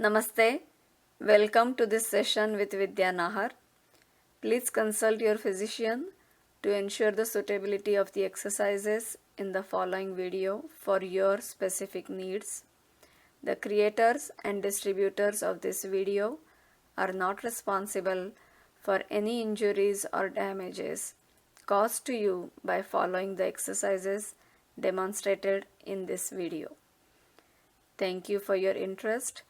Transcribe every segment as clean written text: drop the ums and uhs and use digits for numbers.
Namaste. Welcome to this session with Vidya Nahar. Please consult your physician to ensure the suitability of the exercises in the following video for your specific needs. The creators and distributors of this video are not responsible for any injuries or damages caused to you by following the exercises demonstrated in this video. Thank you for your interest.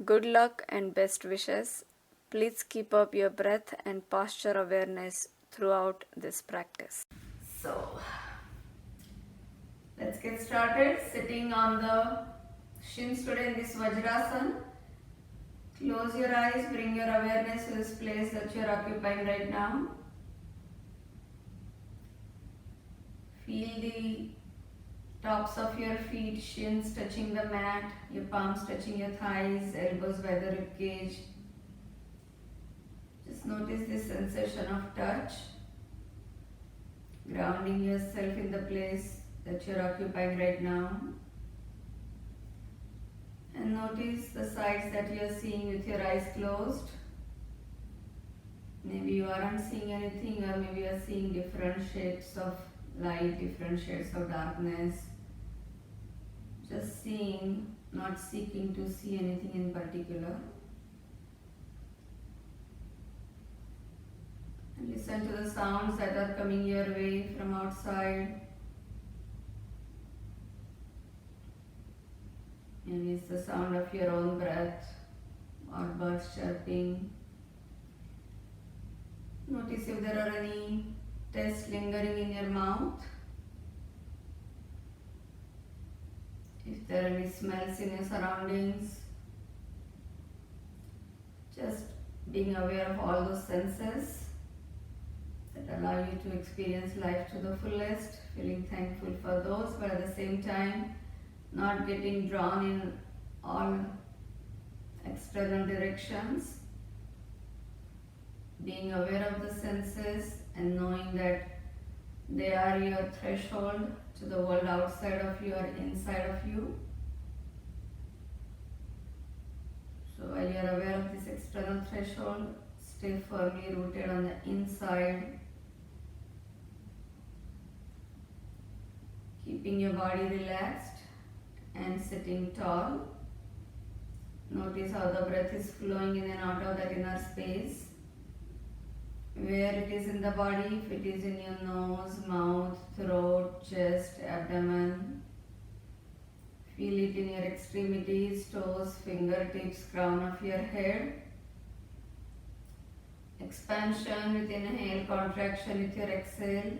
Good luck and best wishes. Please keep up your breath and posture awareness throughout this practice. So, let's get started. Sitting on the shins today in this Vajrasana. Close your eyes, bring your awareness to this place that you are occupying right now. Feel the tops of your feet, shins touching the mat, your palms touching your thighs, elbows by the rib cage. Just notice this sensation of touch, grounding yourself in the place that you're occupying right now. And notice the sides that you're seeing with your eyes closed. Maybe you aren't seeing anything, or maybe you're seeing different shades of light, different shades of darkness. Just seeing, not seeking to see anything in particular. And listen to the sounds that are coming your way from outside. Maybe it's the sound of your own breath or birds chirping. Notice if there are any tastes lingering in your mouth. If there are any smells in your surroundings. Just being aware of all those senses that allow you to experience life to the fullest, feeling thankful for those, but at the same time not getting drawn in all external directions. Being aware of the senses and knowing that they are your threshold to the world outside of you or inside of you. So while you are aware of this external threshold, stay firmly rooted on the inside. Keeping your body relaxed and sitting tall. Notice how the breath is flowing in and out of that inner space. Where it is in the body, if it is in your nose, mouth, throat, chest, abdomen. Feel it in your extremities, toes, fingertips, crown of your head. Expansion with inhale, contraction with your exhale.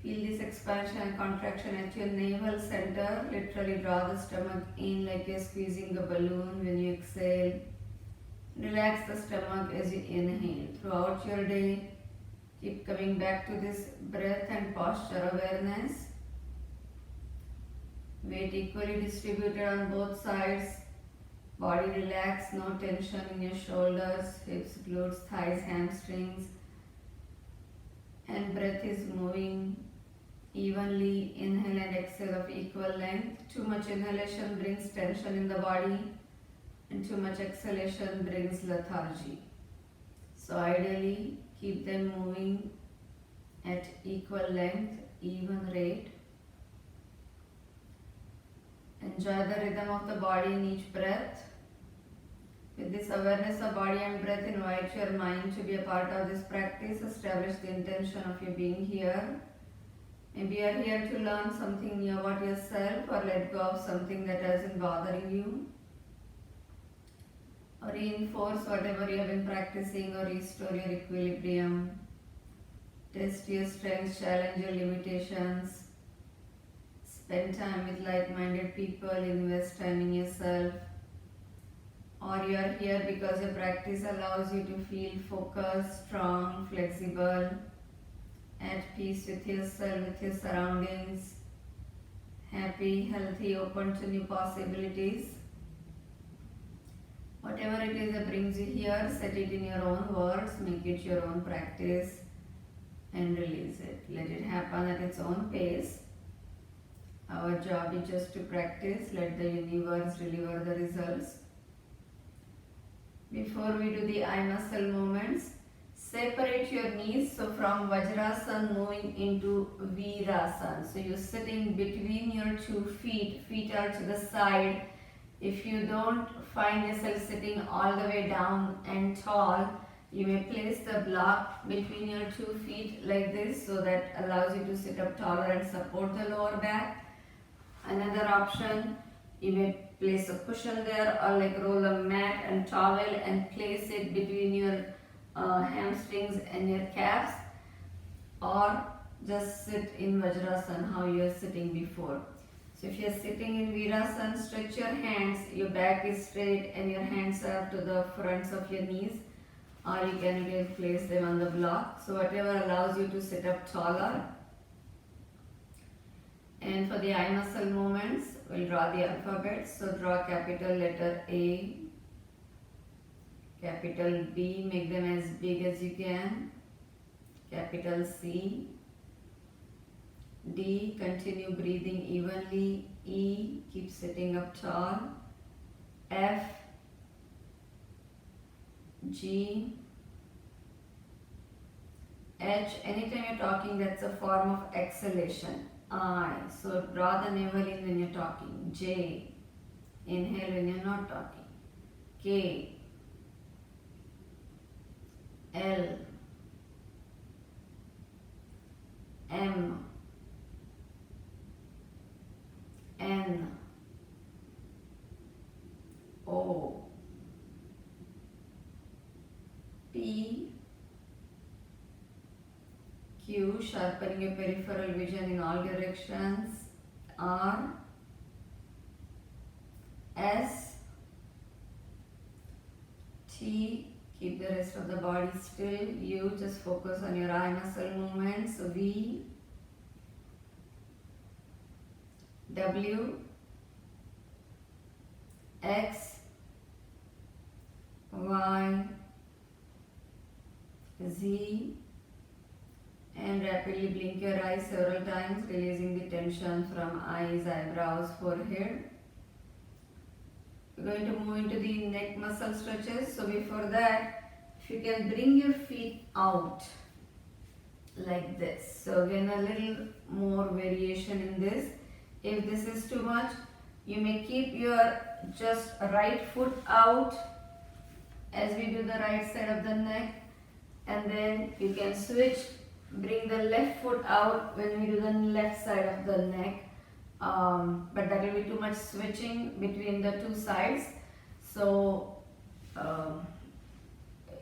Feel this expansion and contraction at your navel center. Literally draw the stomach in like you're squeezing a balloon when you exhale. Relax the stomach as you inhale. Throughout your day, keep coming back to this breath and posture awareness. Weight equally distributed on both sides. Body relaxed, no tension in your shoulders, hips, glutes, thighs, hamstrings. And breath is moving evenly. Inhale and exhale of equal length. Too much inhalation brings tension in the body, and too much exhalation brings lethargy. So ideally, keep them moving at equal length, even rate. Enjoy the rhythm of the body in each breath. With this awareness of body and breath, invite your mind to be a part of this practice. Establish the intention of your being here. Maybe you are here to learn something new about yourself, or let go of something that isn't bothering you. Or reinforce whatever you have been practicing, or restore your equilibrium. Test your strengths, challenge your limitations. Spend time with like-minded people, invest time in yourself. Or you are here because your practice allows you to feel focused, strong, flexible, at peace with yourself, with your surroundings, happy, healthy, open to new possibilities. Whatever it is that brings you here, set it in your own words, make it your own practice, and release it. Let it happen at its own pace. Our job is just to practice, let the universe deliver the results. Before we do the eye muscle movements, separate your knees. So from Vajrasana moving into Virasana. So you're sitting between your 2 feet. Feet are to the side. If you don't find yourself sitting all the way down and tall, you may place the block between your 2 feet like this, so that allows you to sit up taller and support the lower back. Another option, you may place a cushion there, or like roll a mat and towel and place it between your hamstrings and your calves, or just sit in Vajrasana how you are sitting before. So if you are sitting in Virasana, stretch your hands, your back is straight and your hands are to the fronts of your knees, or you can again place them on the block. So whatever allows you to sit up taller. And for the eye muscle movements, we'll draw the alphabet. So draw capital letter A, capital B, make them as big as you can, capital C, D, continue breathing evenly, E, keep sitting up tall, F, G, H, anytime you're talking, that's a form of exhalation. I, so draw the navel in when you're talking. J, inhale when you're not talking. K, L, M, N, O, P, Q, sharpening your peripheral vision in all directions, R, S, T, keep the rest of the body still, U, just focus on your eye muscle movements, V, W, X, Y, Z, and rapidly blink your eyes several times, releasing the tension from eyes, eyebrows, forehead. We're going to move into the neck muscle stretches. So before that, if you can bring your feet out like this. So again, a little more variation in this. If this is too much, you may keep your just right foot out as we do the right side of the neck, and then you can switch, bring the left foot out when we do the left side of the neck, but that will be too much switching between the two sides. So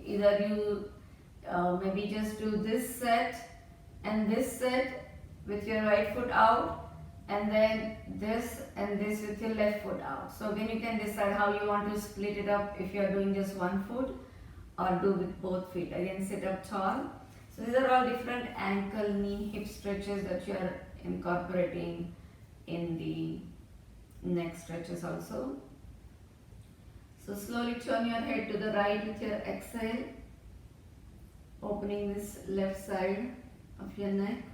either you maybe just do this set and this set with your right foot out, and then this and this with your left foot out. So then you can decide how you want to split it up, if you are doing just one foot or do with both feet. Again, sit up tall. So these are all different ankle, knee, hip stretches that you are incorporating in the neck stretches also. So slowly turn your head to the right with your exhale, opening this left side of your neck.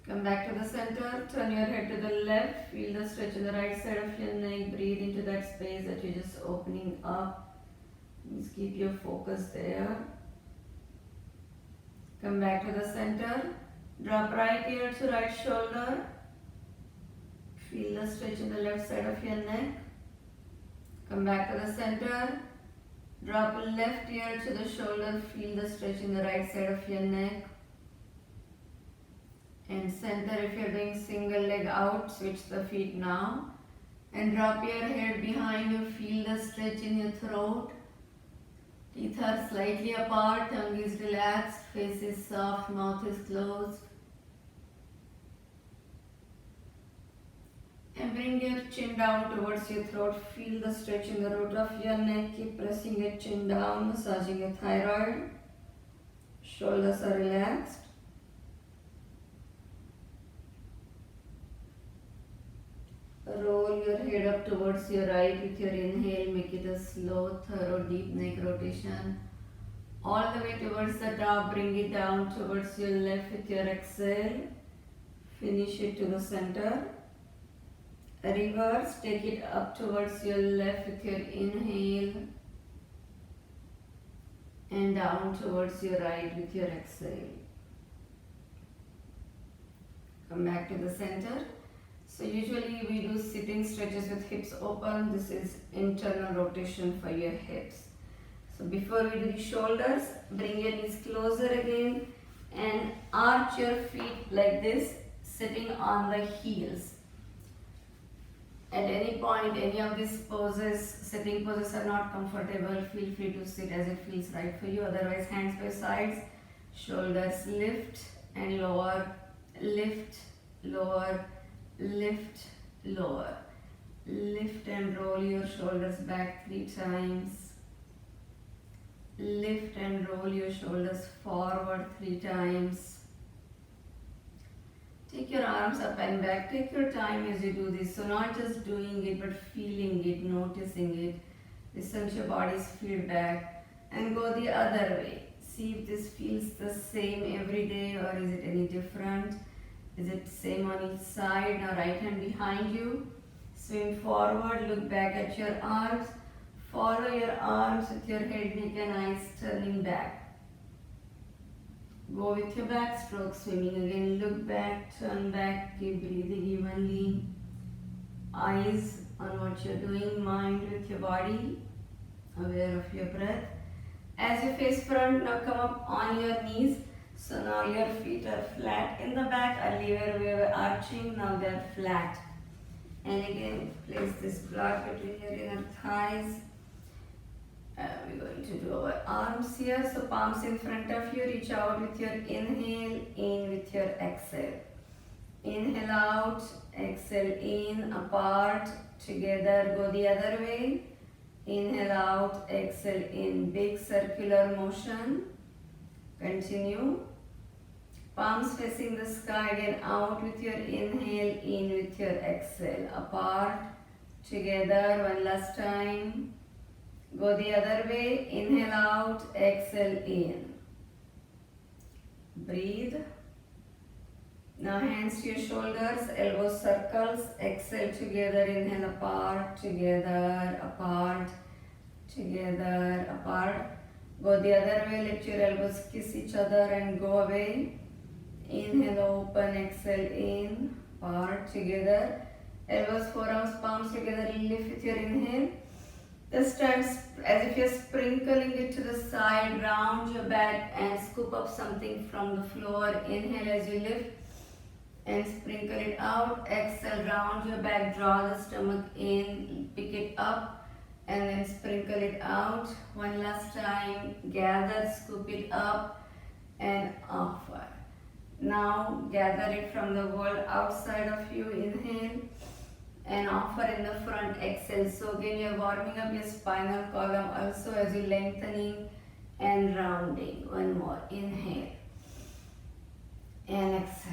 Come back to the center, turn your head to the left, feel the stretch in the right side of your neck, breathe into that space that you're just opening up. Just keep your focus there. Come back to the center, drop right ear to right shoulder, feel the stretch in the left side of your neck. Come back to the center, drop left ear to the shoulder, feel the stretch in the right side of your neck. And center, if you're doing single leg out, switch the feet now. And drop your head behind you, feel the stretch in your throat. Teeth are slightly apart, tongue is relaxed, face is soft, mouth is closed. And bring your chin down towards your throat, feel the stretch in the root of your neck, keep pressing your chin down, massaging your thyroid. Shoulders are relaxed. Roll your head up towards your right with your inhale, make it a slow, thorough, deep neck rotation. All the way towards the top, bring it down towards your left with your exhale. Finish it to the center. Reverse, take it up towards your left with your inhale. and down towards your right with your exhale. Come back to the center. So usually we do sitting stretches with hips open. This is internal rotation for your hips. So before we do the shoulders, bring your knees closer again and arch your feet like this, sitting on the heels. At any point, any of these poses, sitting poses are not comfortable, feel free to sit as it feels right for you. Otherwise, hands by sides, shoulders lift and lower, lift, lower, lift, lower. Lift and roll your shoulders back 3 times. Lift and roll your shoulders forward 3 times. Take your arms up and back. Take your time as you do this. So not just doing it, but feeling it, noticing it. Listen to your body's feedback and go the other way. See if this feels the same every day or is it any different. Is it same on each side? Now right hand behind you. Swing forward, look back at your arms. Follow your arms with your head, neck and eyes turning back. Go with your back stroke, swimming again. Look back, turn back, keep breathing evenly. Eyes on what you're doing, mind with your body, aware of your breath. As you face front, now come up on your knees. So now your feet are flat in the back. Earlier we were arching, now they're flat. And again, place this block between your inner thighs. We're going to do our arms here. So palms in front of you. Reach out with your inhale, in with your exhale. Inhale out, exhale in, apart, together. Go the other way. Inhale out, exhale in. Big circular motion. Continue. Palms facing the sky, again out with your inhale, in with your exhale. Apart, together, one last time. Go the other way, inhale out, exhale in. Breathe. Now hands to your shoulders, elbows circles, exhale together, inhale apart, together, apart, together, apart. Go the other way, let your elbows kiss each other and go away. Inhale, open, exhale in, apart, together. Elbows, forearms, palms together, lift with your inhale. This time, as if you're sprinkling it to the side, round your back and scoop up something from the floor. Inhale as you lift and sprinkle it out. Exhale, round your back, draw the stomach in, pick it up and then sprinkle it out. One last time, gather, scoop it up and offer. Now gather it from the wall outside of you, inhale. And offer in the front, exhale. So again you're warming up your spinal column also as you're lengthening and rounding. One more, inhale and exhale.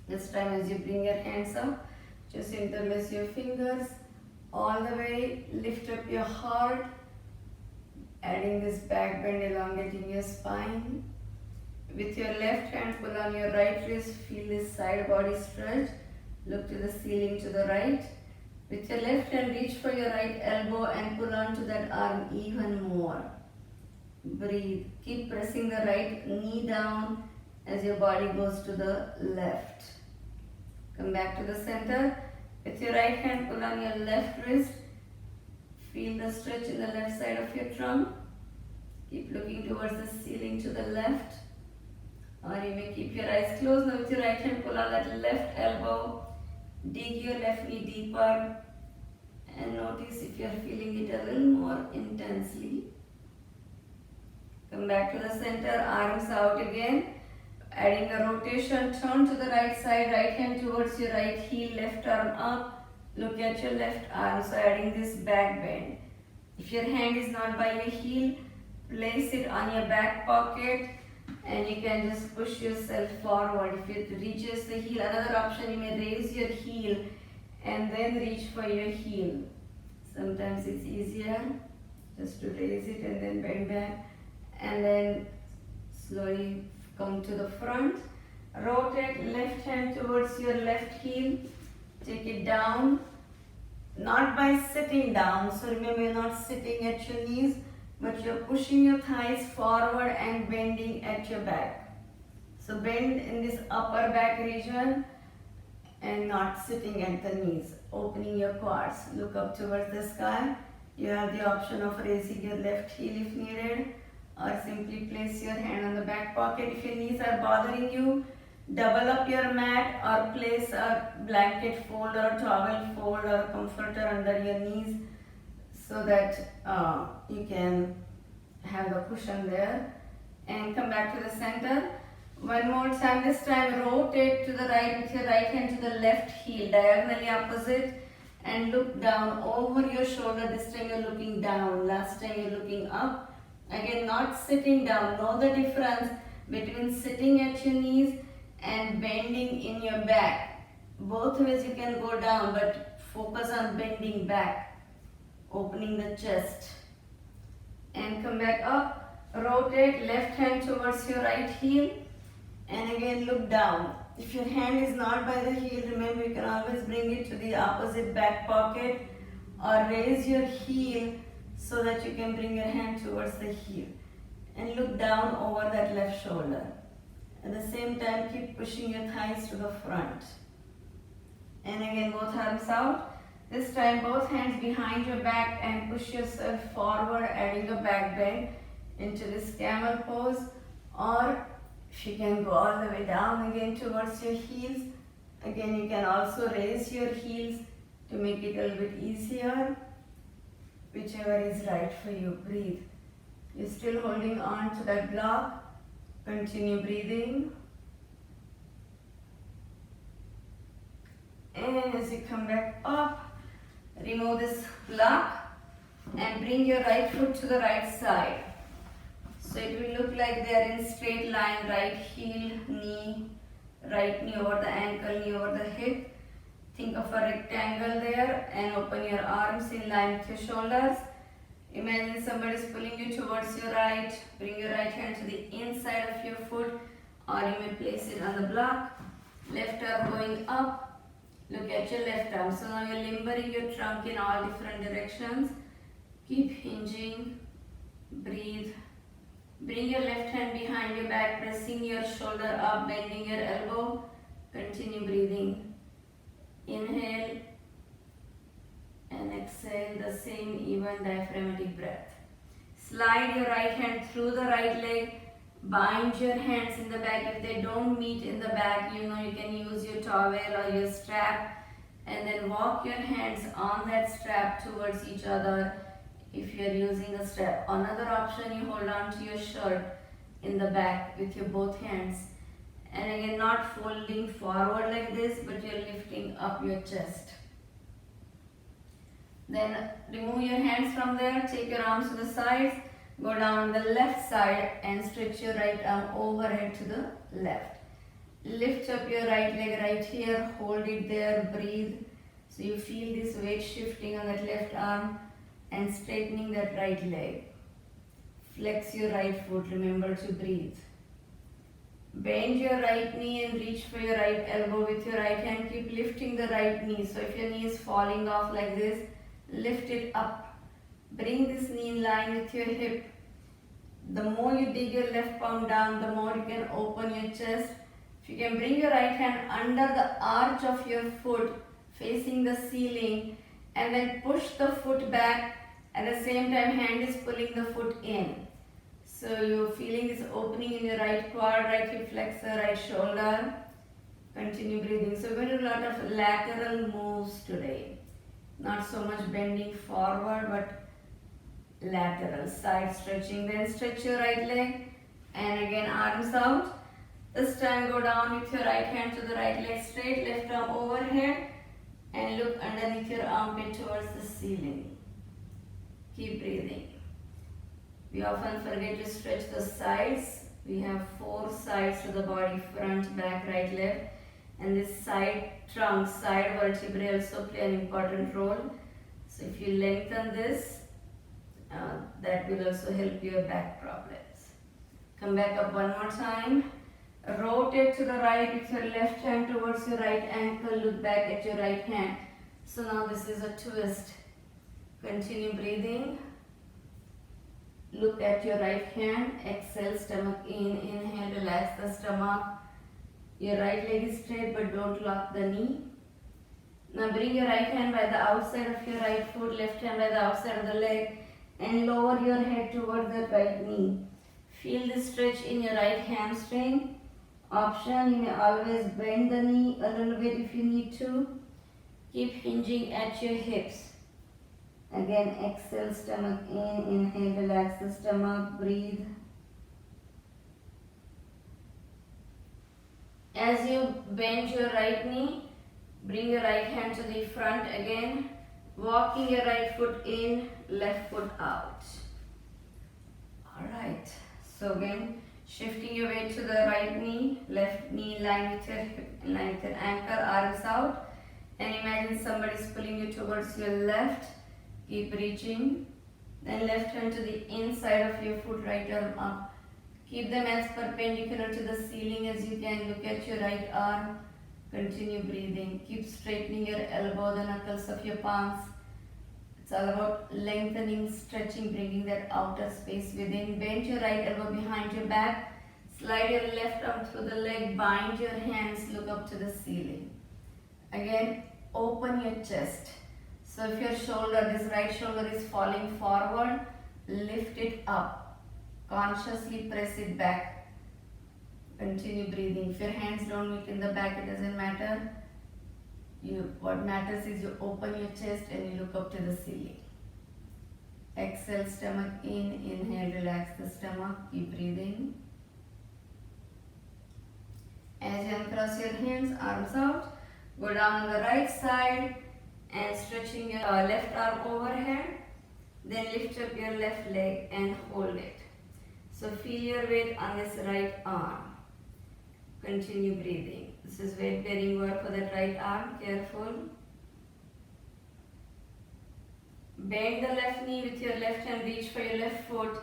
This time as you bring your hands up, just interlace your fingers all the way, lift up your heart, adding this back bend, elongating your spine. With your left hand, pull on your right wrist, feel this side body stretch. Look to the ceiling to the right. With your left hand, reach for your right elbow and pull on to that arm even more. Breathe. Keep pressing the right knee down as your body goes to the left. Come back to the center. With your right hand, pull on your left wrist. Feel the stretch in the left side of your trunk. Keep looking towards the ceiling to the left. Or you may keep your eyes closed. Now with your right hand, pull on that left elbow. Dig your left knee deeper and notice if you are feeling it a little more intensely. Come back to the center, arms out again. Adding a rotation, turn to the right side, right hand towards your right heel, left arm up. Look at your left arm, so adding this back bend. If your hand is not by your heel, place it on your back pocket. And you can just push yourself forward. If it reaches the heel, another option, you may raise your heel and then reach for your heel. Sometimes it's easier just to raise it and then bend back. And then slowly come to the front. Rotate left hand towards your left heel. Take it down. Not by sitting down. So remember, you're not sitting at your knees. but you're pushing your thighs forward and bending at your back. So bend in this upper back region and not sitting at the knees. Opening your quads, look up towards the sky. You have the option of raising your left heel if needed, or simply place your hand on the back pocket. If your knees are bothering you, double up your mat or place a blanket fold or towel fold or comforter under your knees so that you can have a cushion there. And come back to the center. One more time. This time rotate to the right with your right hand to the left heel, diagonally opposite, and look down over your shoulder. This time you're looking down. Last time you're looking up. Again, not sitting down. Know the difference between sitting at your knees and bending in your back. Both ways you can go down, but focus on bending back, opening the chest. And come back up. Rotate left hand towards your right heel. And again look down. If your hand is not by the heel, remember you can always bring it to the opposite back pocket or raise your heel so that you can bring your hand towards the heel. And look down over that left shoulder. At the same time, keep pushing your thighs to the front. And again, both arms out. This time, both hands behind your back and push yourself forward, adding a back bend into this camel pose. Or if you can go all the way down again towards your heels. Again, you can also raise your heels to make it a little bit easier. Whichever is right for you. Breathe. You're still holding on to that block. Continue breathing. And as you come back up, remove this block and bring your right foot to the right side. So it will look like they are in straight line, right heel, knee, right knee over the ankle, knee over the hip. Think of a rectangle there and open your arms in line with your shoulders. Imagine somebody is pulling you towards your right. Bring your right hand to the inside of your foot, or you may place it on the block. Left arm going up. Look at your left arm. So now you're limbering your trunk in all different directions. Keep hinging. Breathe. Bring your left hand behind your back, pressing your shoulder up, bending your elbow. Continue breathing. Inhale and exhale the same even diaphragmatic breath. Slide your right hand through the right leg. Bind your hands in the back. If they don't meet in the back, you can use your towel or your strap, and then walk your hands on that strap towards each other. If you are using a strap, another option, you hold on to your shirt in the back with your both hands. And again, not folding forward like this, but you're lifting up your chest. Then remove your hands from there, take your arms to the sides, go down on the left side and stretch your right arm overhead to the left. Lift up your right leg right here, hold it there, breathe. So you feel this weight shifting on that left arm and straightening that right leg. Flex your right foot, remember to breathe. Bend your right knee and reach for your right elbow with your right hand. Keep lifting the right knee. So if your knee is falling off like this, lift it up. Bring this knee in line with your hip. The more you dig your left palm down, the more you can open your chest. If you can bring your right hand under the arch of your foot, facing the ceiling, and then push the foot back. At the same time, hand is pulling the foot in. So you're feeling this opening in your right quad, right hip flexor, right shoulder. Continue breathing. So we're going to do a lot of lateral moves today. Not so much bending forward, but lateral, side stretching. Then stretch your right leg and again arms out. This time go down with your right hand to the right leg straight, left arm overhead, and look underneath your armpit towards the ceiling. Keep breathing. We often forget to stretch the sides. We have 4 sides to the body, front, back, right, left. And this side trunk, side vertebrae also play an important role. So if you lengthen this, that will also help your back problems. Come back up one more time. Rotate to the right with your left hand towards your right ankle. Look back at your right hand. So now this is a twist. Continue breathing. Look at your right hand. Exhale, stomach in. Inhale, relax the stomach. Your right leg is straight but don't lock the knee. Now bring your right hand by the outside of your right foot, left hand by the outside of the leg, and lower your head towards the right knee. Feel the stretch in your right hamstring. Option, you may always bend the knee a little bit if you need to. Keep hinging at your hips. Again, exhale, stomach in. Inhale, relax the stomach. Breathe. As you bend your right knee, bring your right hand to the front again. Walking your right foot in, left foot out. Alright. So again, shifting your weight to the right knee, left knee in line with your hip, in line with your ankle, arms out. And imagine somebody is pulling you towards your left. Keep reaching. Then left hand to the inside of your foot, right arm up. Keep them as perpendicular to the ceiling as you can. Look at your right arm. Continue breathing. Keep straightening your elbow, the knuckles of your palms. It's all about lengthening, stretching, bringing that outer space within. Bend your right elbow behind your back. Slide your left arm through the leg. Bind your hands. Look up to the ceiling. Again, open your chest. So if your shoulder, this right shoulder is falling forward, lift it up. Consciously press it back. Continue breathing. If your hands don't meet in the back, it doesn't matter. What matters is you open your chest and you look up to the ceiling. Exhale, stomach in. Inhale, relax the stomach. Keep breathing. As you uncross your hands, arms out. Go down on the right side and stretching your left arm overhead. Then lift up your left leg and hold it. So feel your weight on this right arm. Continue breathing. This is weight bearing work for that right arm. Careful. Bend the left knee with your left hand. Reach for your left foot.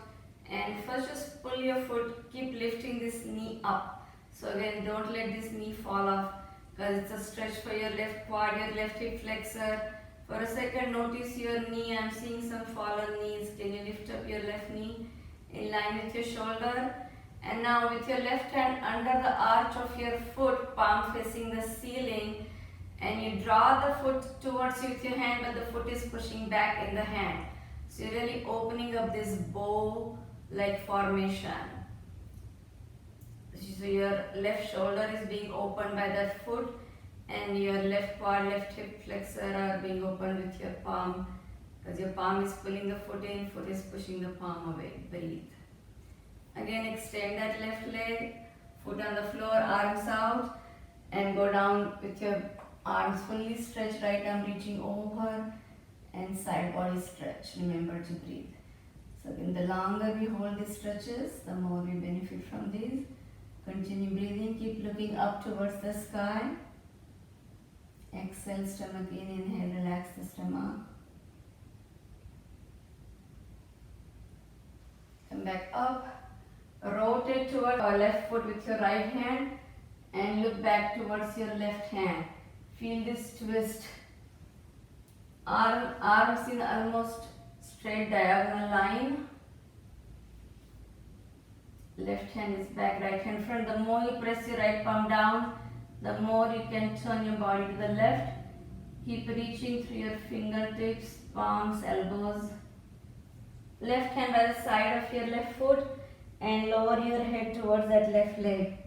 And first just pull your foot. Keep lifting this knee up. So again, don't let this knee fall off, because it's a stretch for your left quad, your left hip flexor. For a second, notice your knee. I'm seeing some fallen knees. Can you lift up your left knee in line with your shoulder? And now with your left hand under the arch of your foot, palm facing the ceiling, and you draw the foot towards you with your hand, but the foot is pushing back in the hand. So you're really opening up this bow-like formation. So your left shoulder is being opened by that foot, and your left quad, left hip flexor are being opened with your palm, because your palm is pulling the foot in, foot is pushing the palm away. Breathe. Again, extend that left leg, foot on the floor, arms out, and go down with your arms fully stretched, right arm reaching over, and side body stretch. Remember to breathe. So again, the longer we hold these stretches, the more we benefit from these. Continue breathing, keep looking up towards the sky. Exhale, stomach in, inhale, relax the stomach. Come back up. Rotate towards your left foot with your right hand and look back towards your left hand. Feel this twist. Arms in almost straight diagonal line. Left hand is back, right hand front. The more you press your right palm down, the more you can turn your body to the left. Keep reaching through your fingertips, palms, elbows. Left hand by the side of your left foot and lower your head towards that left leg.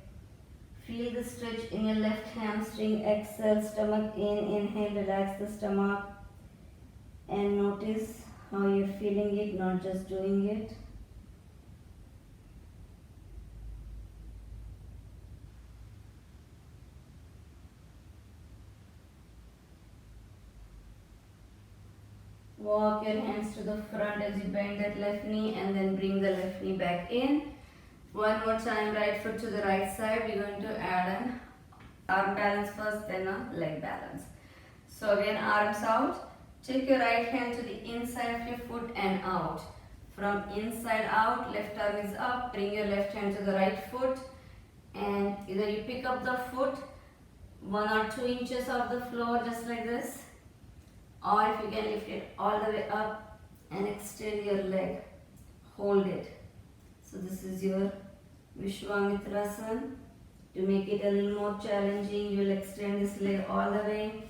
Feel the stretch in your left hamstring. Exhale, stomach in, inhale, relax the stomach. And notice how you're feeling it, not just doing it. Walk your hands to the front as you bend that left knee and then bring the left knee back in. One more time, right foot to the right side. We're going to add an arm balance first, then a leg balance. So again, arms out. Take your right hand to the inside of your foot and out. From inside out, left arm is up. Bring your left hand to the right foot. And either you pick up the foot 1 or 2 inches off the floor, just like this. Or if you can lift it all the way up and extend your leg. hold it. So this is your Vishvamitrasana. To make it a little more challenging, you will extend this leg all the way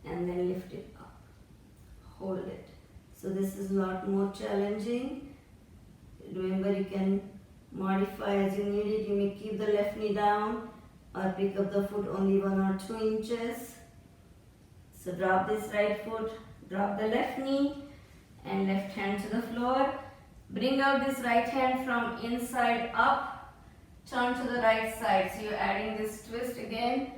and then lift it up. Hold it. So this is a lot more challenging. Remember, you can modify as you need it. You may keep the left knee down or pick up the foot only 1 or 2 inches. So drop this right foot, drop the left knee and left hand to the floor. Bring out this right hand from inside up, turn to the right side. So you're adding this twist again.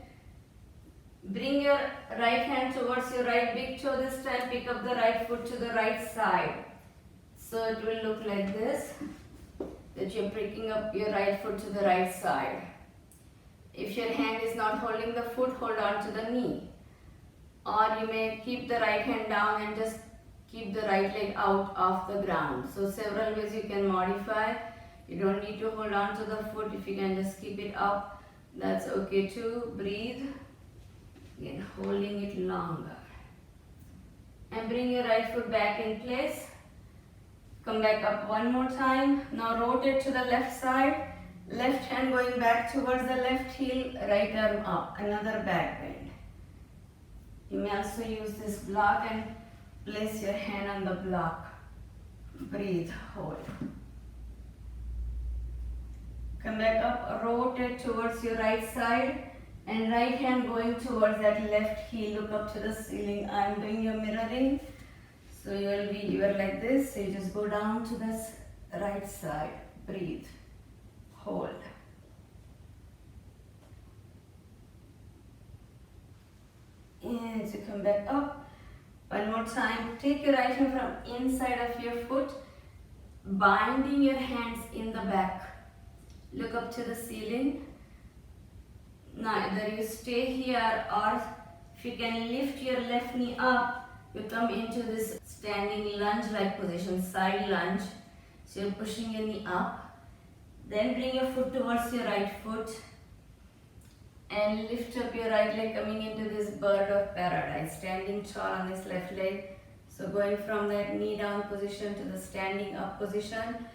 Bring your right hand towards your right big toe this time, pick up the right foot to the right side. So it will look like this, that you're picking up your right foot to the right side. If your hand is not holding the foot, hold on to the knee. Or you may keep the right hand down and just keep the right leg out of the ground. So several ways you can modify. You don't need to hold on to the foot. If you can just keep it up, that's okay too. Breathe. Again, holding it longer. And bring your right foot back in place. Come back up one more time. Now rotate to the left side. Left hand going back towards the left heel, right arm up. Another back bend. You may also use this block and place your hand on the block. Breathe, hold. Come back up, rotate towards your right side and right hand going towards that left heel. Look up to the ceiling. I'm doing your mirroring. So you are like this. So you just go down to this right side. Breathe, hold. And so come back up. One more time. Take your right hand from inside of your foot, binding your hands in the back. Look up to the ceiling. Now either you stay here or if you can lift your left knee up, you come into this standing lunge-like position, side lunge. So you're pushing your knee up. Then bring your foot towards your right foot and lift up your right leg, coming into this bird of paradise, standing tall on this left leg. So going from that knee down position to the standing up position.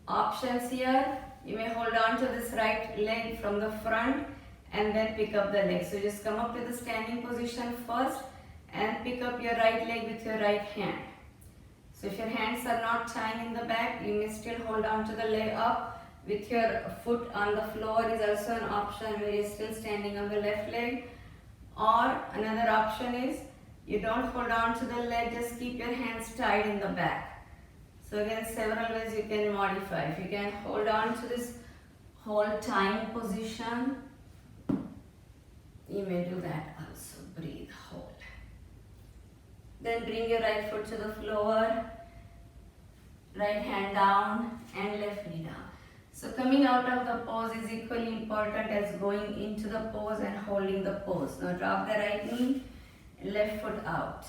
Options here, you may hold on to this right leg from the front and then pick up the leg. So just come up to the standing position first and pick up your right leg with your right hand. So if your hands are not tying in the back, you may still hold on to the leg up. With your foot on the floor is also an option where you're still standing on the left leg. Or another option is you don't hold on to the leg, just keep your hands tied in the back. So again, several ways you can modify. If you can hold on to this whole tying position, you may do that also. Breathe, hold. Then bring your right foot to the floor, right hand down and left knee down. So coming out of the pose is equally important as going into the pose and holding the pose. Now drop the right knee, left foot out.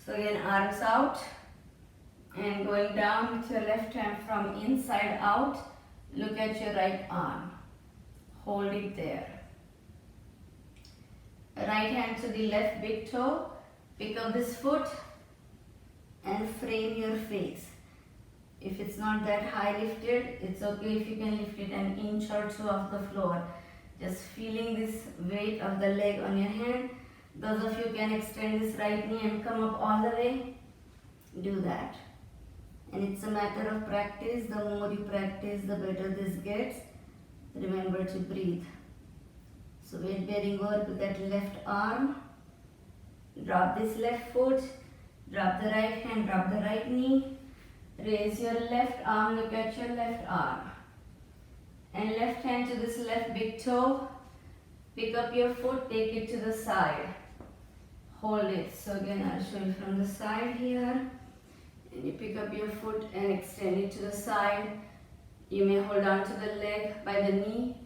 So again, arms out and going down with your left hand from inside out. Look at your right arm. Hold it there. Right hand to the left big toe. Pick up this foot and frame your face. If it's not that high lifted, it's okay if you can lift it an inch or two off the floor. Just feeling this weight of the leg on your hand. Those of you can extend this right knee and come up all the way, do that. And it's a matter of practice. The more you practice, the better this gets. Remember to breathe. So weight bearing over with that left arm. Drop this left foot. Drop the right hand, drop the right knee. Raise your left arm, look at your left arm. And left hand to this left big toe. Pick up your foot, take it to the side. Hold it. So again, I'll show you from the side here. And you pick up your foot and extend it to the side. You may hold on to the leg by the knee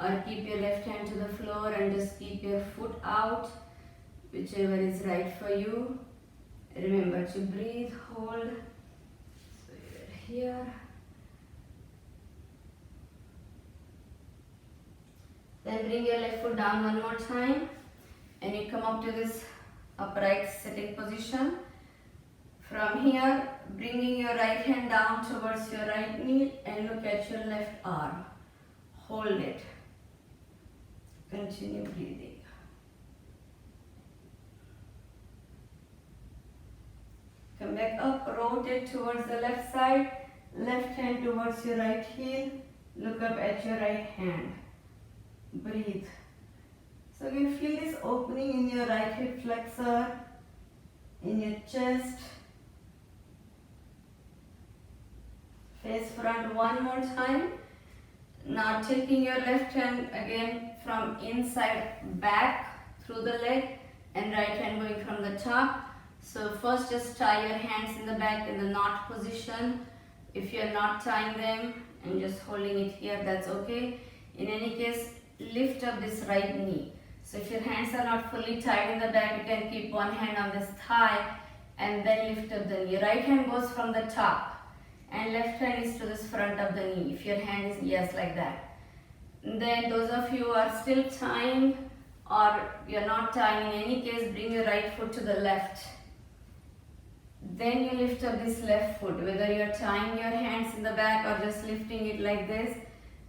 or keep your left hand to the floor and just keep your foot out, whichever is right for you. Remember to breathe, hold. Here. Then bring your left foot down one more time and you come up to this upright sitting position. From here, bringing your right hand down towards your right knee and look at your left arm. Hold it. Continue breathing. Come back up, rotate towards the left side, left hand towards your right heel, look up at your right hand. Breathe. So you can feel this opening in your right hip flexor, in your chest. Face front one more time. Now taking your left hand again from inside back through the leg and right hand going from the top. So first just tie your hands in the back in the knot position. If you are not tying them and just holding it here, that's okay. In any case, lift up this right knee. So if your hands are not fully tied in the back, you can keep one hand on this thigh and then lift up the knee. Right hand goes from the top and left hand is to this front of the knee. If your hand is, yes, like that. And then those of you who are still tying or you're not tying, in any case, bring your right foot to the left. Then you lift up this left foot, whether you're tying your hands in the back or just lifting it like this,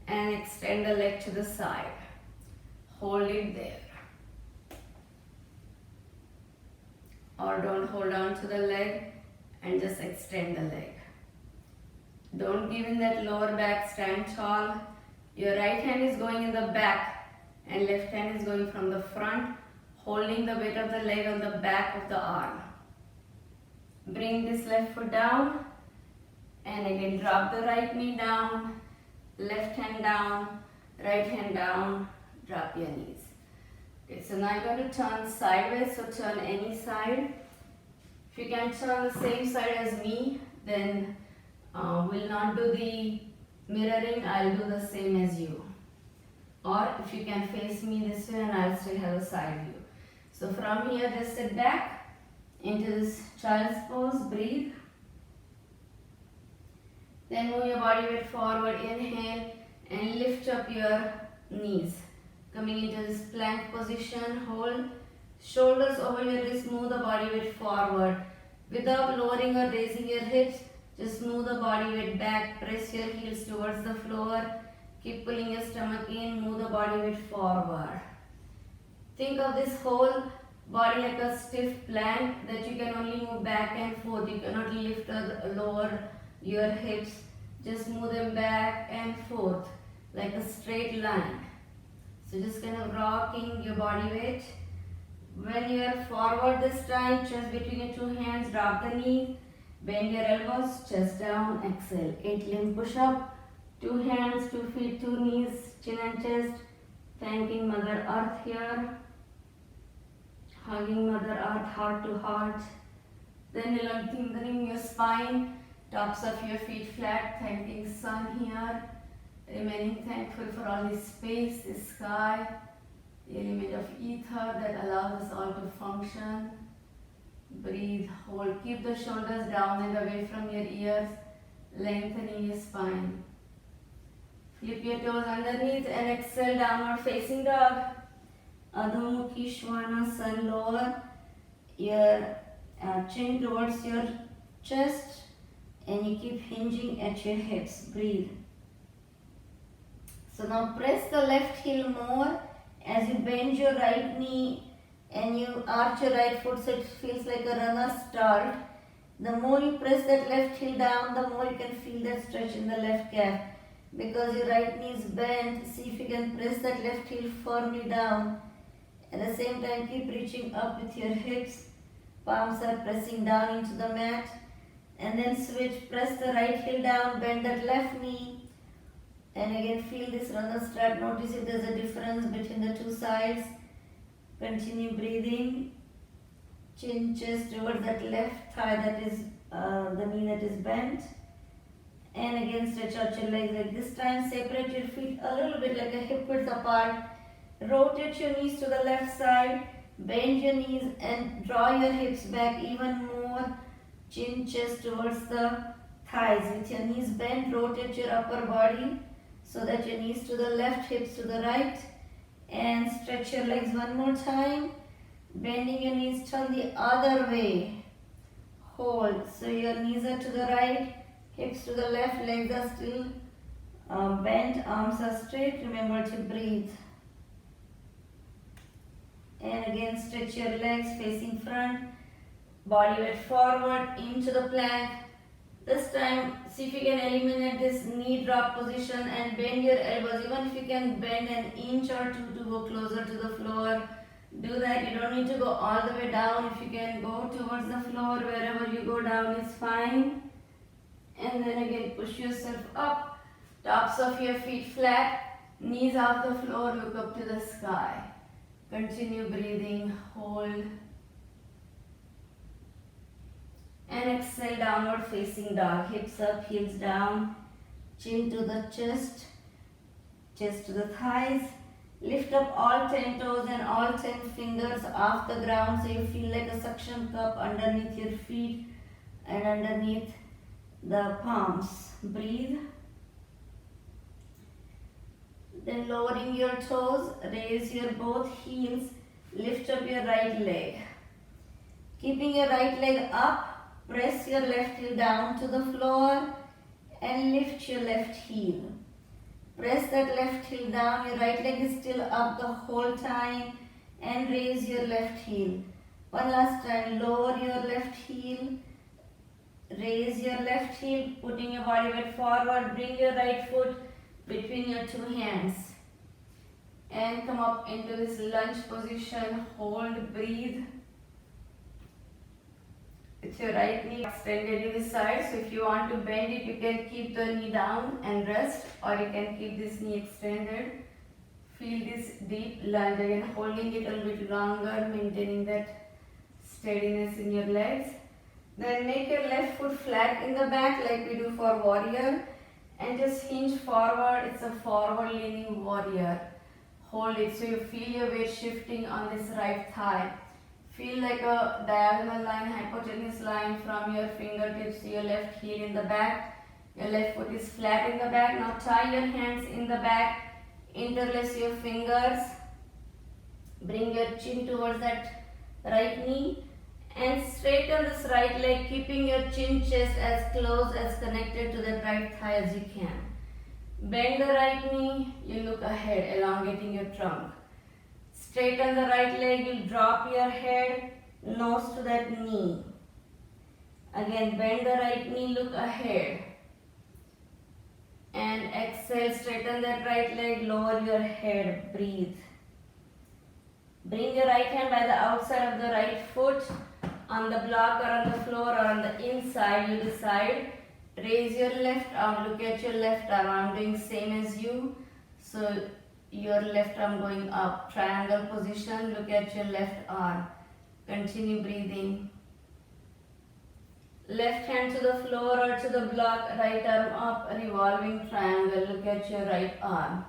and extend the leg to the side. Hold it there. Or don't hold on to the leg and just extend the leg. Don't give in that lower back, stand tall. Your right hand is going in the back and left hand is going from the front, holding the weight of the leg on the back of the arm. Bring this left foot down and again drop the right knee down, left hand down, right hand down, drop your knees. Okay, so now you're going to turn sideways, so turn any side. If you can turn the same side as me, then we'll not do the mirroring, I'll do the same as you. Or if you can face me this way and I'll still have a side view. So from here, just sit back into this child's pose, breathe. Then move your body weight forward, inhale and lift up your knees. Coming into this plank position, hold. Shoulders over your wrist, move the body weight forward. Without lowering or raising your hips, just move the body weight back, press your heels towards the floor. Keep pulling your stomach in, move the body weight forward. Think of this whole body like a stiff plank that you can only move back and forth. You cannot lift or lower your hips. Just move them back and forth like a straight line. So just kind of rocking your body weight. When you are forward this time, chest between your two hands, drop the knee, bend your elbows, chest down, exhale. 8 limb push up, 2 hands, 2 feet, 2 knees, chin and chest. Thanking Mother Earth here. Hugging Mother Earth heart to heart. Then lengthening your spine, tops of your feet flat, thanking Sun here. Remaining thankful for all this space, this sky, the element of ether that allows us all to function. Breathe, hold, keep the shoulders down and away from your ears, lengthening your spine. Flip your toes underneath and exhale, downward facing dog. Adho Mukhi Svanasana, lower your chin towards your chest and you keep hinging at your hips. Breathe. So now press the left heel more as you bend your right knee and you arch your right foot so it feels like a runner start. The more you press that left heel down, the more you can feel that stretch in the left calf. Because your right knee is bent, see if you can press that left heel firmly down. At the same time, keep reaching up with your hips. Palms are pressing down into the mat. And then switch, press the right heel down, bend that left knee. And again feel this runner start. Notice if there's a difference between the two sides. Continue breathing. Chin, chest towards that left thigh that is the knee that is bent. And again stretch out your legs like this time. Separate your feet a little bit like a hip width apart. Rotate your knees to the left side. Bend your knees and draw your hips back even more. Chin, chest towards the thighs. With your knees bent, rotate your upper body so that your knees to the left, hips to the right. And stretch your legs one more time. Bending your knees, turn the other way. hold. So your knees are to the right, hips to the left, legs are still bent, arms are straight. Remember to breathe. And again stretch your legs facing front, body weight forward into the plank. This time see if you can eliminate this knee drop position and bend your elbows. Even if you can bend an inch or two to go closer to the floor, do that. You don't need to go all the way down. If you can go towards the floor, wherever you go down is fine. And then again push yourself up, tops of your feet flat, knees off the floor, look up to the sky. Continue breathing, hold. And exhale, downward facing dog. Hips up, heels down, chin to the chest, chest to the thighs. Lift up all 10 toes and all 10 fingers off the ground so you feel like a suction cup underneath your feet and underneath the palms. Breathe. Then lowering your toes, raise your both heels, lift up your right leg. Keeping your right leg up, press your left heel down to the floor and lift your left heel. Press that left heel down, your right leg is still up the whole time and raise your left heel. One last time, lower your left heel, raise your left heel, putting your body weight forward, bring your right foot between your two hands and come up into this lunge position. Hold, breathe. With your right knee extended to the side, so if you want to bend it, you can keep the knee down and rest, or you can keep this knee extended. Feel this deep lunge, again holding it a little bit longer, maintaining that steadiness in your legs. Then make your left foot flat in the back like we do for warrior and just hinge forward. It's a forward leaning warrior. Hold it so you feel your weight shifting on this right thigh. Feel like a diagonal line, hypotenuse line from your fingertips to your left heel in the back. Your left foot is flat in the back. Now tie your hands in the back, interlace your fingers, bring your chin towards that right knee and straighten this right leg, keeping your chin chest as close as connected to that right thigh as you can. Bend the right knee, you look ahead, elongating your trunk. Straighten the right leg, you drop your head, nose to that knee. Again, bend the right knee, look ahead. And exhale, straighten that right leg, lower your head, breathe. Bring your right hand by the outside of the right foot on the block or on the floor or on the inside, you decide. Raise your left arm, look at your left arm. I'm doing same as you. So your left arm going up, triangle position, look at your left arm. Continue breathing. Left hand to the floor or to the block, right arm up, revolving triangle, look at your right arm.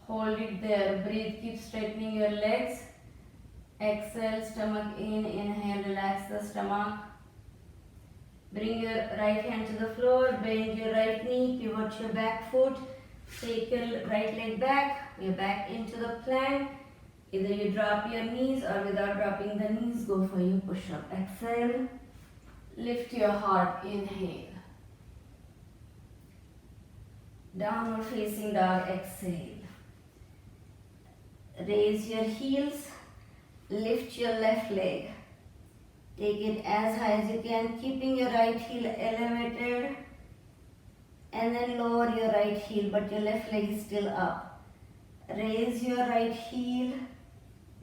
Hold it there, breathe, keep straightening your legs. Exhale, stomach in, inhale, relax the stomach. Bring your right hand to the floor, bend your right knee, pivot your back foot, take your right leg back, you're back into the plank. Either you drop your knees or without dropping the knees, go for your push-up. Exhale, lift your heart, inhale. Downward facing dog, exhale. Raise your heels, lift your left leg. Take it as high as you can, keeping your right heel elevated. And then lower your right heel, but your left leg is still up. Raise your right heel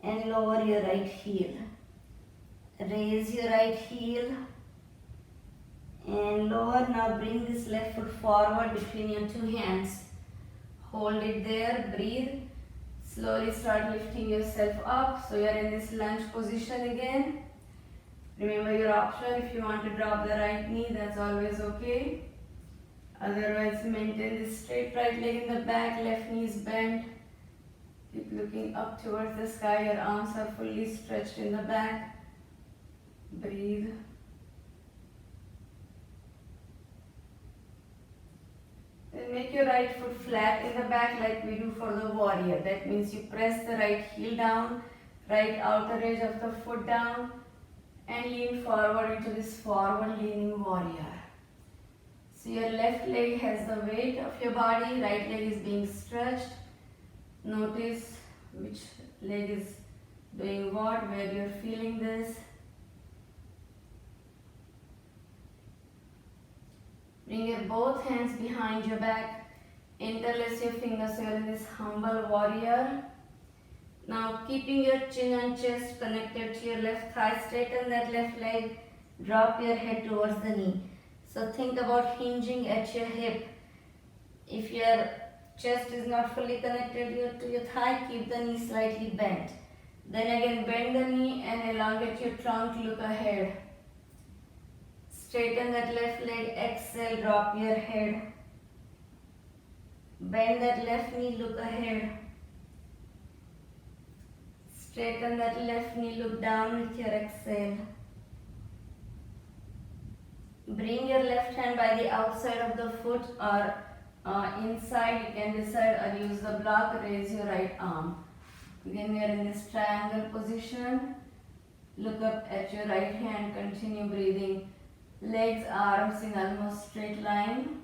and lower your right heel. Raise your right heel and lower. Now bring this left foot forward between your two hands. Hold it there, breathe. Slowly start lifting yourself up. So you are in this lunge position again. Remember your option, if you want to drop the right knee, that's always okay. Otherwise, maintain this straight right leg in the back, left knee is bent. Keep looking up towards the sky, your arms are fully stretched in the back. Breathe. Then make your right foot flat in the back like we do for the warrior. That means you press the right heel down, right outer edge of the foot down, and lean forward into this forward leaning warrior. So your left leg has the weight of your body, right leg is being stretched. Notice which leg is doing what, where you're feeling this. Bring your both hands behind your back. Interlace your fingers so you're in this humble warrior. Now keeping your chin and chest connected to your left thigh, straighten that left leg, drop your head towards the knee. So think about hinging at your hip. If your chest is not fully connected to your thigh, keep the knee slightly bent. Then again bend the knee and elongate your trunk, look ahead. Straighten that left leg, exhale, drop your head. Bend that left knee, look ahead. Straighten that left knee, look down with your exhale. Bring your left hand by the outside of the foot or inside. You can decide or use the block. Raise your right arm. Again, we are in this triangle position. Look up at your right hand. Continue breathing. Legs, arms in almost straight line.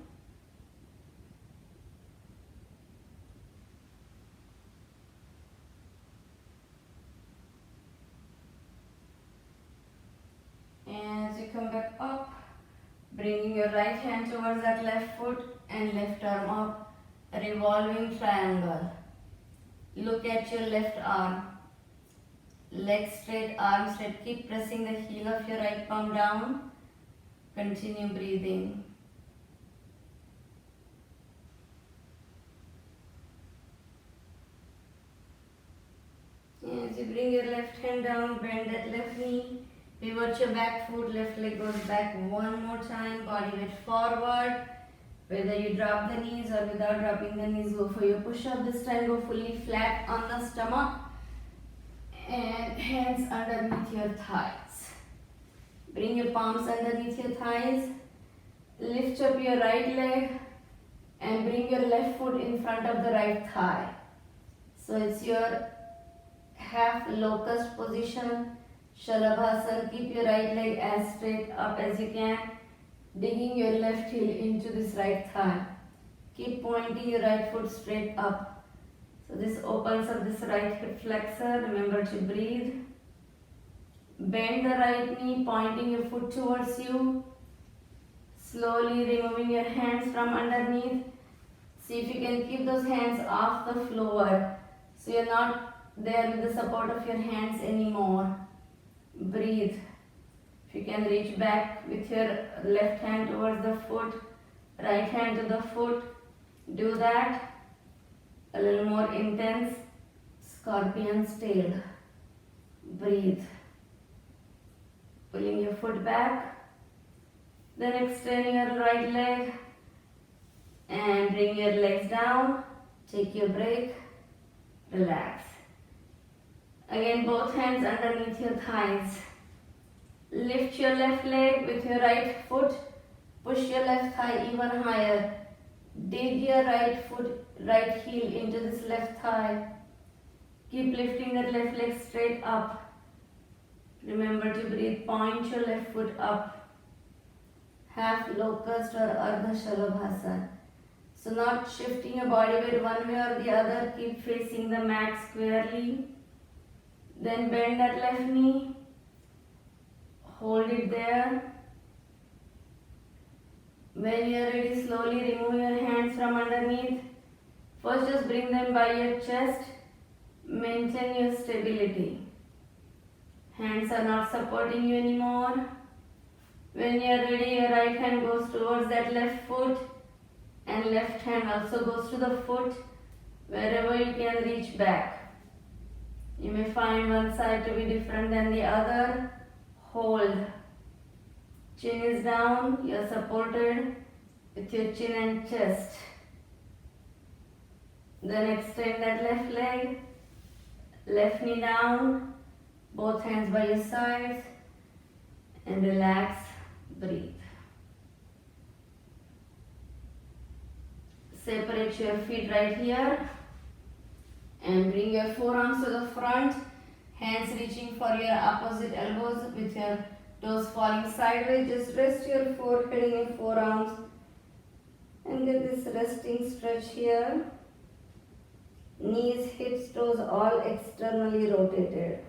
And as you come back up, bringing your right hand towards that left foot and left arm up, a revolving triangle. Look at your left arm. Leg straight, arm straight. Keep pressing the heel of your right palm down. Continue breathing. As you bring your left hand down, bend that left knee. Pivot your back foot, left leg goes back one more time, body weight forward. Whether you drop the knees or without dropping the knees, go for your push-up. This time go fully flat on the stomach and hands underneath your thighs. Bring your palms underneath your thighs. Lift up your right leg and bring your left foot in front of the right thigh. So it's your half locust position. Shalabhasana, keep your right leg as straight up as you can, digging your left heel into this right thigh. Keep pointing your right foot straight up. So this opens up this right hip flexor. Remember to breathe. Bend the right knee, pointing your foot towards you. Slowly removing your hands from underneath. See if you can keep those hands off the floor. So you're not there with the support of your hands anymore. Breathe. If you can reach back with your left hand towards the foot, right hand to the foot, do that. A little more intense. Scorpion's tail. Breathe. Pulling your foot back. Then extend your right leg and bring your legs down. Take your break. Relax. Again, both hands underneath your thighs. Lift your left leg with your right foot. Push your left thigh even higher. Dig your right foot, right heel into this left thigh. Keep lifting that left leg straight up. Remember to breathe. Point your left foot up. Half locust or Ardha Shalabhasana. So not shifting your body weight one way or the other. Keep facing the mat squarely. Then bend that left knee. Hold it there. When you are ready, slowly remove your hands from underneath. First, just bring them by your chest. Maintain your stability. Hands are not supporting you anymore. When you are ready, your right hand goes towards that left foot and left hand also goes to the foot wherever you can reach back. You may find one side to be different than the other. Hold. Chin is down. You are supported with your chin and chest. Then extend that left leg. Left knee down. Both hands by your sides. And relax. Breathe. Separate your feet right here. And bring your forearms to the front. Hands reaching for your opposite elbows with your toes falling sideways. Just rest your forehead in your forearms and get this resting stretch here. Knees, hips, toes all externally rotated.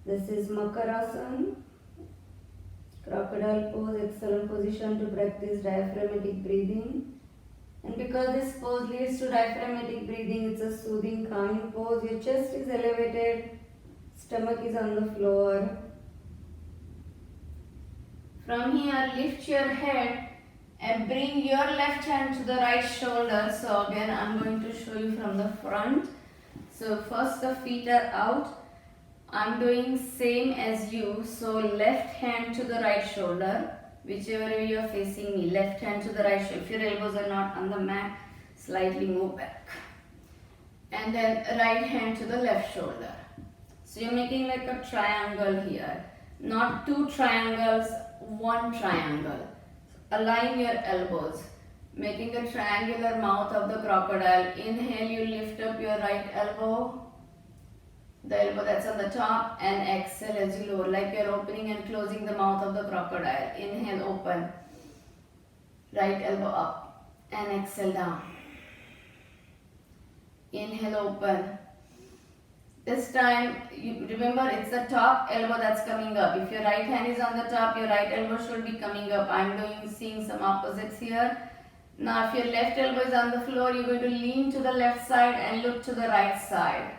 This is Makarasana. Crocodile pose, excellent position to practice diaphragmatic breathing. And because this pose leads to diaphragmatic breathing, it's a soothing, calming pose. Your chest is elevated, stomach is on the floor. From here, lift your head and bring your left hand to the right shoulder. So again, I'm going to show you from the front. So first the feet are out. I'm doing same as you. So left hand to the right shoulder. Whichever way you are facing me, left hand to the right shoulder. If your elbows are not on the mat, slightly move back. And then right hand to the left shoulder. So you're making like a triangle here. Not two triangles, one triangle. Align your elbows. Making a triangular mouth of the crocodile. Inhale, you lift up your right elbow. The elbow that's on the top, and exhale as you lower, like you're opening and closing the mouth of the crocodile. Inhale, open. Right elbow up and exhale down. Inhale, open. This time, you remember it's the top elbow that's coming up. If your right hand is on the top, your right elbow should be coming up. I'm seeing some opposites here. Now, if your left elbow is on the floor, you're going to lean to the left side and look to the right side.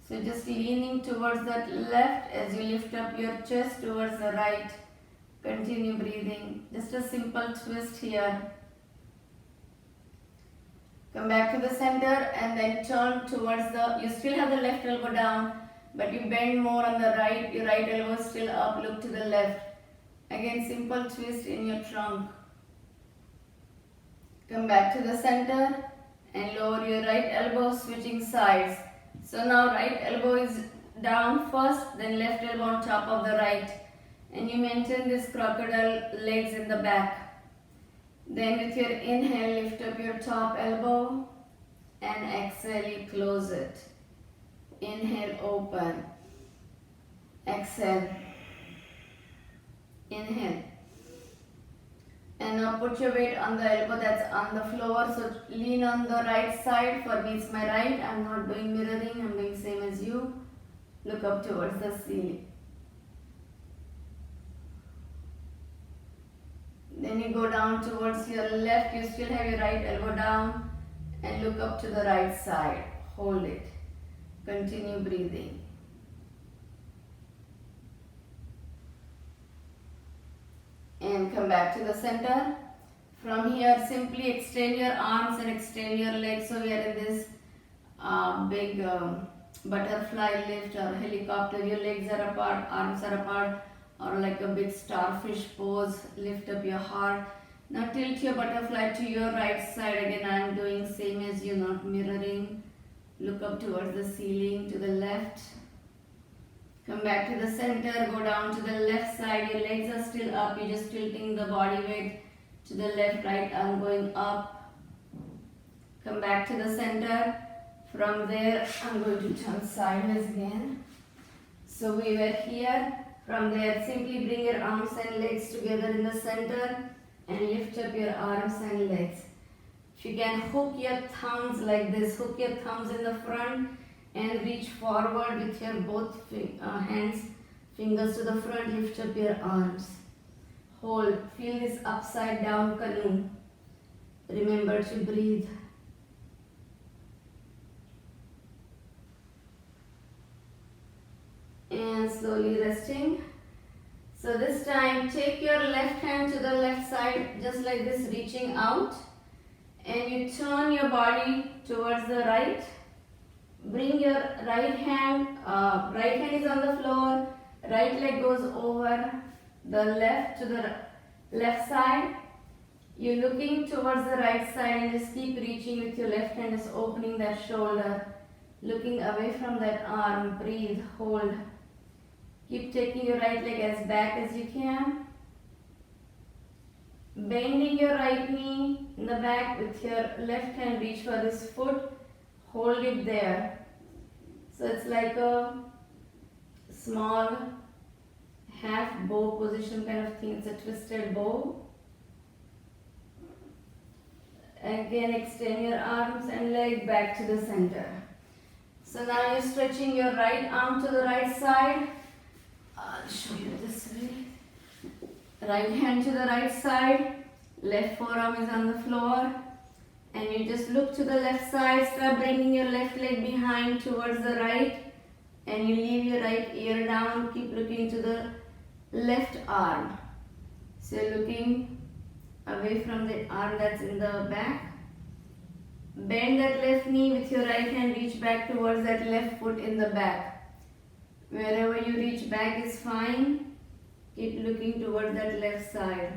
So just leaning towards that left as you lift up your chest towards the right. Continue breathing. Just a simple twist here. Come back to the center and then turn towards you still have the left elbow down, but you bend more on the right. Your right elbow is still up, look to the left. Again, simple twist in your trunk. Come back to the center and lower your right elbow, switching sides. So now right elbow is down first, then left elbow on top of the right. And you maintain this crocodile legs in the back. Then with your inhale, lift up your top elbow and exhale, you close it. Inhale, open. Exhale. Inhale. And now put your weight on the elbow that's on the floor. So lean on the right side. For me it's my right. I'm not doing mirroring. I'm doing same as you. Look up towards the ceiling. Then you go down towards your left. You still have your right elbow down. And look up to the right side. Hold it. Continue breathing. And come back to the center. From here, simply extend your arms and extend your legs. So we are in this big butterfly lift or helicopter. Your legs are apart, arms are apart, or like a big starfish pose. Lift up your heart. Now tilt your butterfly to your right side. Again, I am doing same as you, not mirroring. Look up towards the ceiling to the left. Come back to the center, go down to the left side. Your legs are still up. You're just tilting the body weight to the left, right arm going up. Come back to the center. From there, I'm going to turn sideways again. So we were here. From there, simply bring your arms and legs together in the center and lift up your arms and legs. If you can hook your thumbs like this, hook your thumbs in the front and reach forward with your both hands, fingers to the front, lift up your arms. Hold, feel this upside down canoe. Remember to breathe. And slowly resting. So this time, take your left hand to the left side, just like this, reaching out. And you turn your body towards the right. Bring your right hand is on the floor, right leg goes over the left to the left side. You're looking towards the right side and just keep reaching with your left hand, just opening that shoulder, looking away from that arm. Breathe, hold. Keep taking your right leg as back as you can. Bending your right knee in the back with your left hand, reach for this foot. Hold it there. So it's like a small half bow position kind of thing. It's a twisted bow. Again, extend your arms and leg back to the center. So now you're stretching your right arm to the right side. I'll show you this way. Right hand to the right side. Left forearm is on the floor. And you just look to the left side. Start bringing your left leg behind towards the right. And you leave your right ear down. Keep looking to the left arm. So you're looking away from the arm that's in the back. Bend that left knee with your right hand, reach back towards that left foot in the back. Wherever you reach back is fine. Keep looking towards that left side.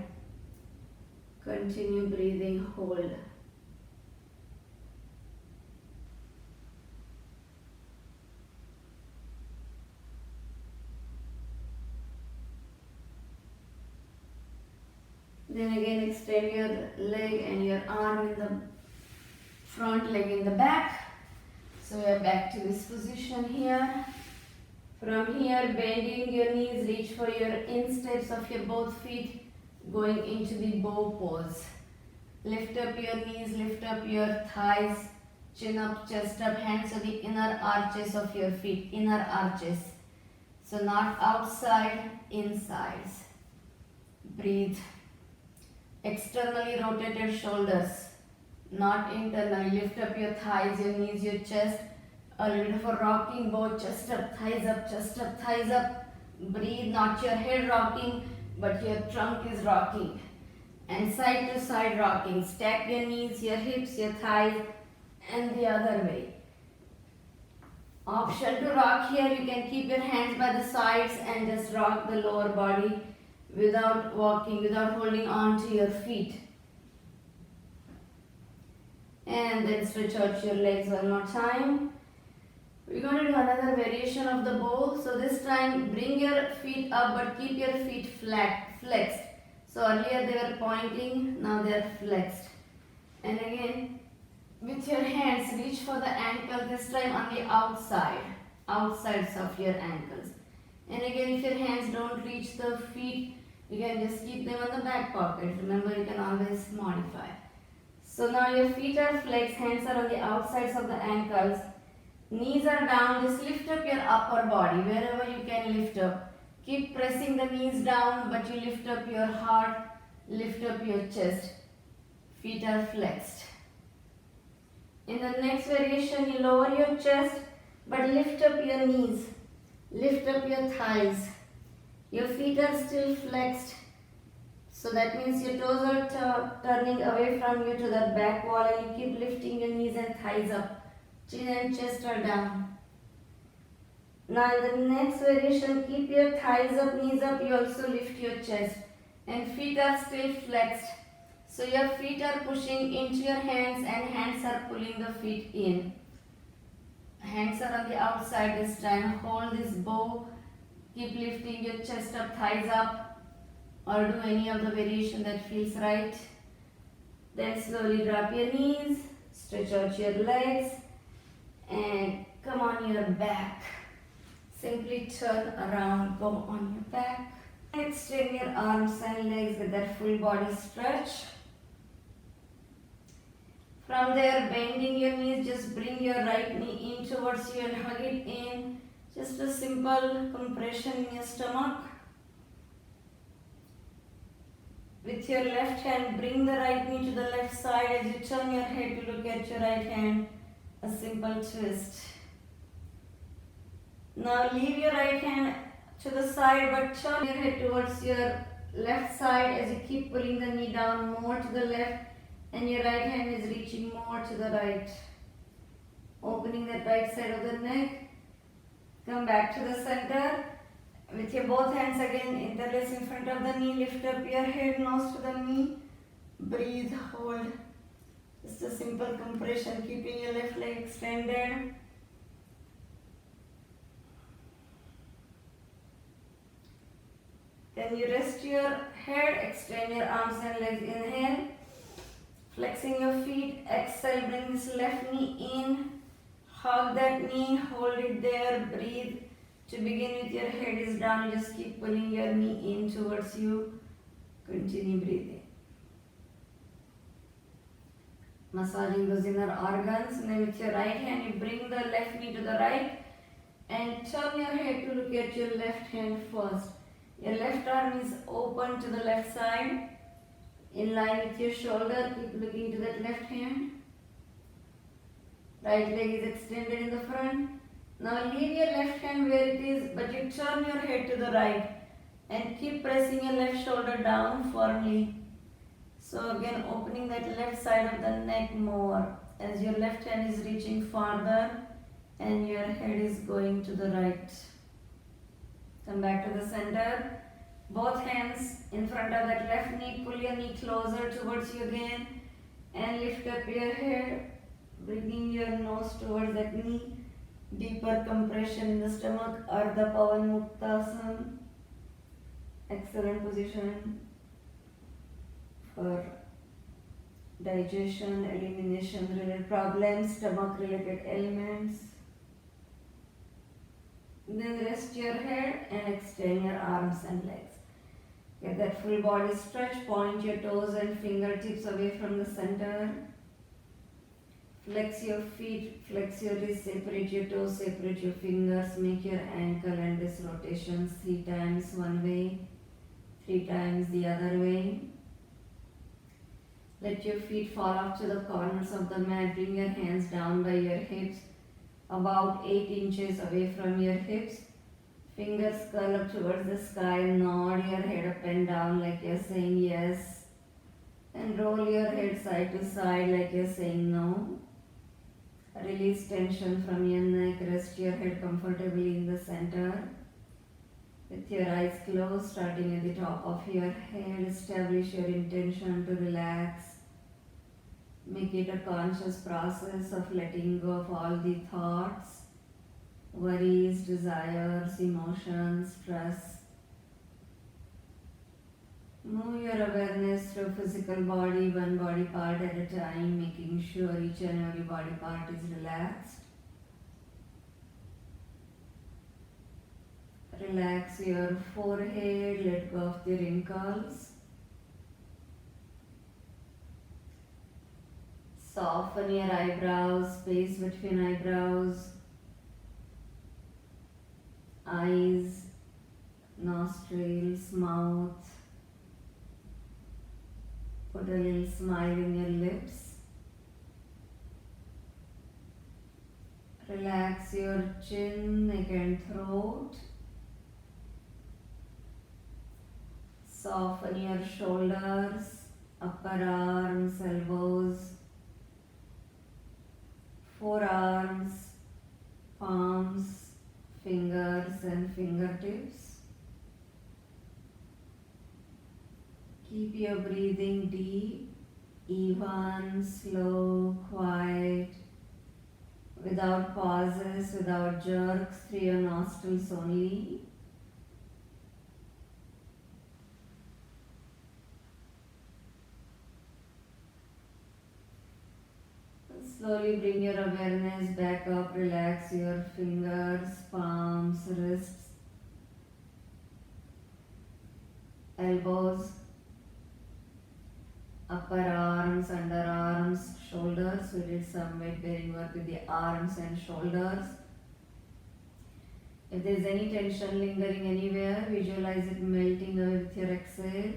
Continue breathing, hold. Then again extend your leg and your arm in the front, leg in the back. So we are back to this position here. From here, bending your knees, reach for your insteps of your both feet, going into the bow pose. Lift up your knees, lift up your thighs, chin up, chest up, hands to the inner arches of your feet, inner arches. So not outside, insides. Breathe. Externally rotated shoulders, not internally. Lift up your thighs, your knees, your chest. A little bit of a rocking bow, chest up, thighs up, chest up, thighs up. Breathe, not your head rocking, but your trunk is rocking. And side to side rocking. Stack your knees, your hips, your thighs, and the other way. Option to rock here, you can keep your hands by the sides and just rock the lower body without walking, without holding on to your feet. And then stretch out your legs one more time. We're going to do another variation of the bow. So this time bring your feet up but keep your feet flat, flexed. So earlier they were pointing, now they are flexed. And again, with your hands reach for the ankle, this time on the outsides of your ankles. And again, if your hands don't reach the feet, you can just keep them on the back pocket. Remember, you can always modify. So now your feet are flexed, hands are on the outsides of the ankles. Knees are down, just lift up your upper body wherever you can lift up. Keep pressing the knees down, but you lift up your heart, lift up your chest. Feet are flexed. In the next variation, you lower your chest, but lift up your knees, lift up your thighs. Your feet are still flexed, so that means your toes are turning away from you to the back wall, and you keep lifting your knees and thighs up. Chin and chest are down. Now in the next variation, keep your thighs up, knees up, you also lift your chest. And feet are still flexed. So your feet are pushing into your hands and hands are pulling the feet in. Hands are on the outside this time. Hold this bow. Keep lifting your chest up, thighs up, or do any of the variation that feels right. Then slowly drop your knees, stretch out your legs, and come on your back. Simply turn around, go on your back. Extend your arms and legs with that full body stretch. From there, bending your knees, just bring your right knee in towards you and hug it in. Just a simple compression in your stomach. With your left hand, bring the right knee to the left side as you turn your head to look at your right hand. A simple twist. Now leave your right hand to the side but turn your head towards your left side as you keep pulling the knee down more to the left and your right hand is reaching more to the right. Opening that right side of the neck. Come back to the center. With your both hands again interlace in front of the knee. Lift up your head, nose to the knee. Breathe, hold. Just a simple compression, keeping your left leg extended. Then you rest your head, extend your arms and legs. Inhale, flexing your feet. Exhale, bring this left knee in. Hug that knee, hold it there, breathe. To begin with, your head is down, you just keep pulling your knee in towards you. Continue breathing. Massaging those inner organs. And then with your right hand, you bring the left knee to the right and turn your head to look at your left hand first. Your left arm is open to the left side. In line with your shoulder, keep looking to that left hand. Right leg is extended in the front. Now leave your left hand where it is, but you turn your head to the right and keep pressing your left shoulder down firmly. So again, opening that left side of the neck more as your left hand is reaching farther and your head is going to the right. Come back to the center. Both hands in front of that left knee. Pull your knee closer towards you again and lift up your head, bringing your nose towards that knee. Deeper compression in the stomach. Ardha Pavanmuktasana. Excellent position for digestion, elimination related problems, stomach related ailments. Then rest your head and extend your arms and legs. Get that full body stretch. Point your toes and fingertips away from the center. Flex your feet, flex your wrists, separate your toes, separate your fingers. Make your ankle and wrist rotations 3 times one way, 3 times the other way. Let your feet fall off to the corners of the mat. Bring your hands down by your hips, about 8 inches away from your hips. Fingers curl up towards the sky. Nod your head up and down like you're saying yes. And roll your head side to side like you're saying no. Release tension from your neck. Rest your head comfortably in the center. With your eyes closed, starting at the top of your head, establish your intention to relax. Make it a conscious process of letting go of all the thoughts, worries, desires, emotions, stress. Move your awareness through physical body, one body part at a time, making sure each and every body part is relaxed. Relax your forehead, let go of the wrinkles. Soften your eyebrows, space between eyebrows, eyes, nostrils, mouth. Put a little smile in your lips. Relax your chin, neck and throat. Soften your shoulders, upper arms, elbows, forearms, palms, fingers and fingertips. Keep your breathing deep, even, slow, quiet, without pauses, without jerks, through your nostrils only. Slowly bring your awareness back up, relax your fingers, palms, wrists, elbows, upper arms, underarms, shoulders. We did some weight bearing work with the arms and shoulders. If there is any tension lingering anywhere, visualize it melting away with your exhale.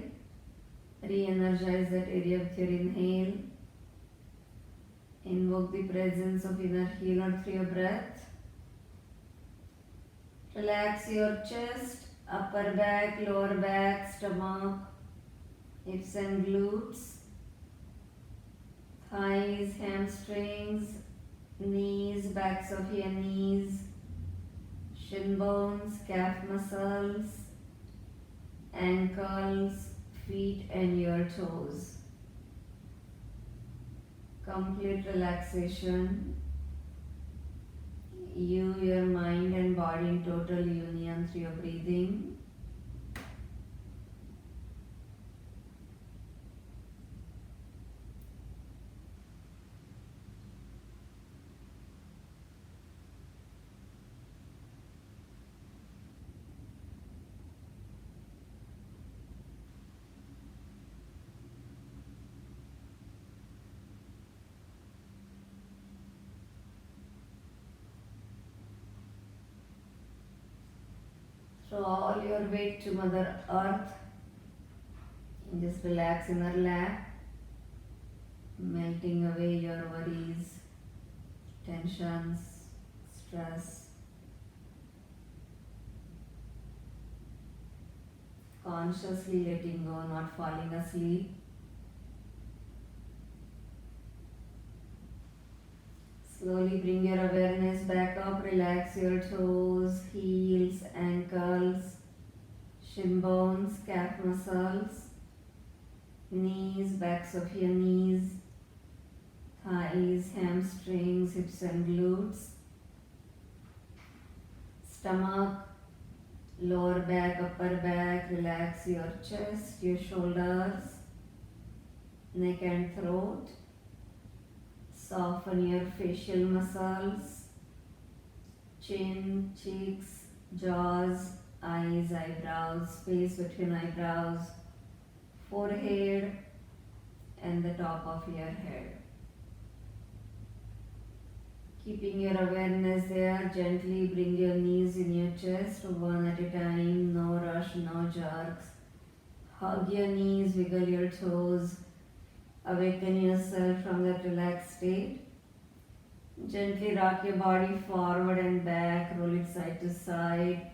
Re-energize that area with your inhale. Invoke the presence of inner healer through your breath. Relax your chest, upper back, lower back, stomach, hips and glutes, thighs, hamstrings, knees, backs of your knees, shin bones, calf muscles, ankles, feet and your toes. Complete relaxation. You, your mind and body in total union through your breathing. Throw all your weight to Mother Earth and just relax in her lap, melting away your worries, tensions, stress. Consciously letting go, not falling asleep. Slowly bring your awareness back up, relax your toes, heels, ankles, shin bones, calf muscles, knees, backs of your knees, thighs, hamstrings, hips and glutes, stomach, lower back, upper back, relax your chest, your shoulders, neck and throat. Soften your facial muscles, chin, cheeks, jaws, eyes, eyebrows, space between eyebrows, forehead and the top of your head. Keeping your awareness there, gently bring your knees in your chest one at a time, no rush, no jerks. Hug your knees, wiggle your toes, awaken yourself from that relaxed state. Gently rock your body forward and back, roll it side to side.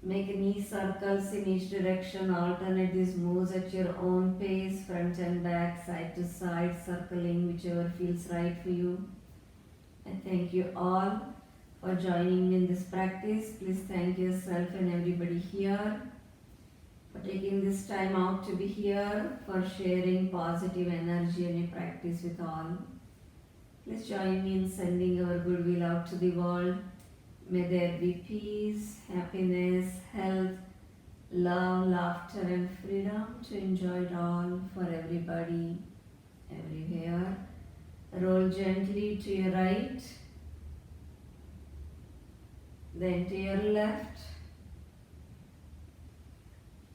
Make knee circles in each direction, alternate these moves at your own pace, front and back, side to side, circling whichever feels right for you. I thank you all for joining me in this practice. Please thank yourself and everybody here for taking this time out to be here, for sharing positive energy and your practice with all. Please join me in sending our goodwill out to the world. May there be peace, happiness, health, love, laughter and freedom to enjoy it all for everybody, everywhere. Roll gently to your right, then to your left.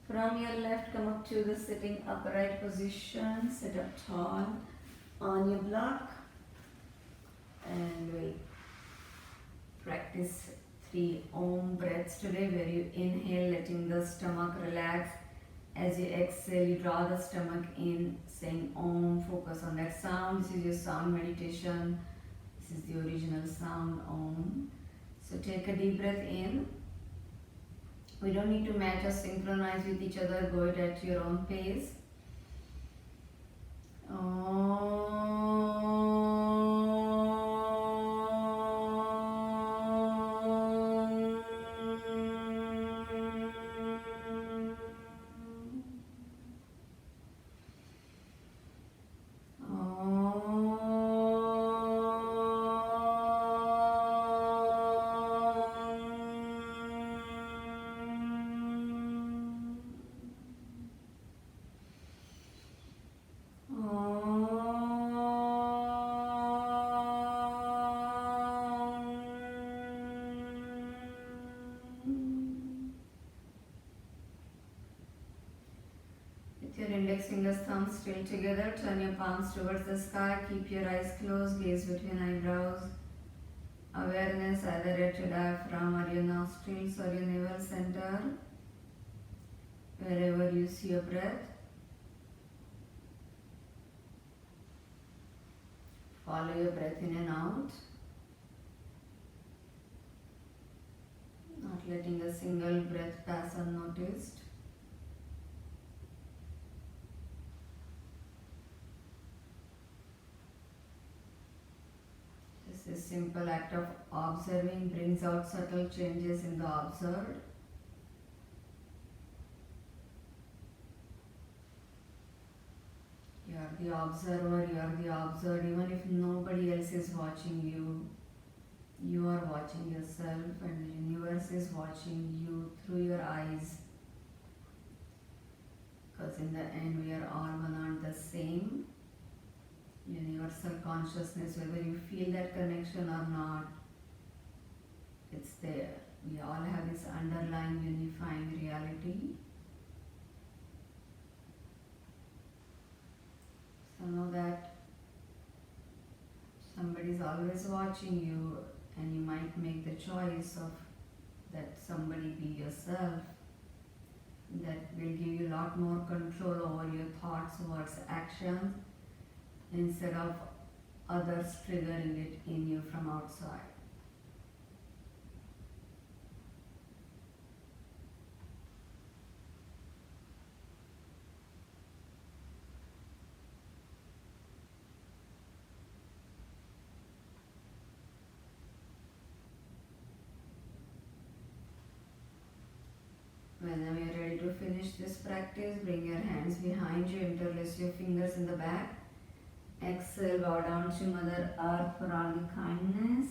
From your left, come up to the sitting upright position. Sit up tall on your block, and we'll practice 3 Om breaths today, where you inhale, letting the stomach relax. As you exhale, you draw the stomach in, saying Om. Focus on that sound. This is your sound meditation. This is the original sound, Om. So take a deep breath in. We don't need to match or synchronize with each other. Go it at your own pace. Your index fingers, thumbs still together. Turn your palms towards the sky. Keep your eyes closed. Gaze between eyebrows. Awareness either at your diaphragm or your nostrils or your navel center. Wherever you see your breath. Follow your breath in and out. Not letting a single breath pass unnoticed. This simple act of observing brings out subtle changes in the observed. You are the observer, you are the observed. Even if nobody else is watching you, you are watching yourself, and the universe is watching you through your eyes. Because in the end, we are all one and the same. Universal consciousness, whether you feel that connection or not, it's there. We all have this underlying unifying reality. So know that somebody is always watching you, and you might make the choice of that somebody be yourself. That will give you a lot more control over your thoughts, words, actions, instead of others triggering it in you from outside. Whenever you're ready to finish this practice, bring your hands behind you, interlace your fingers in the back. Exhale, bow down to Mother Earth for all the kindness.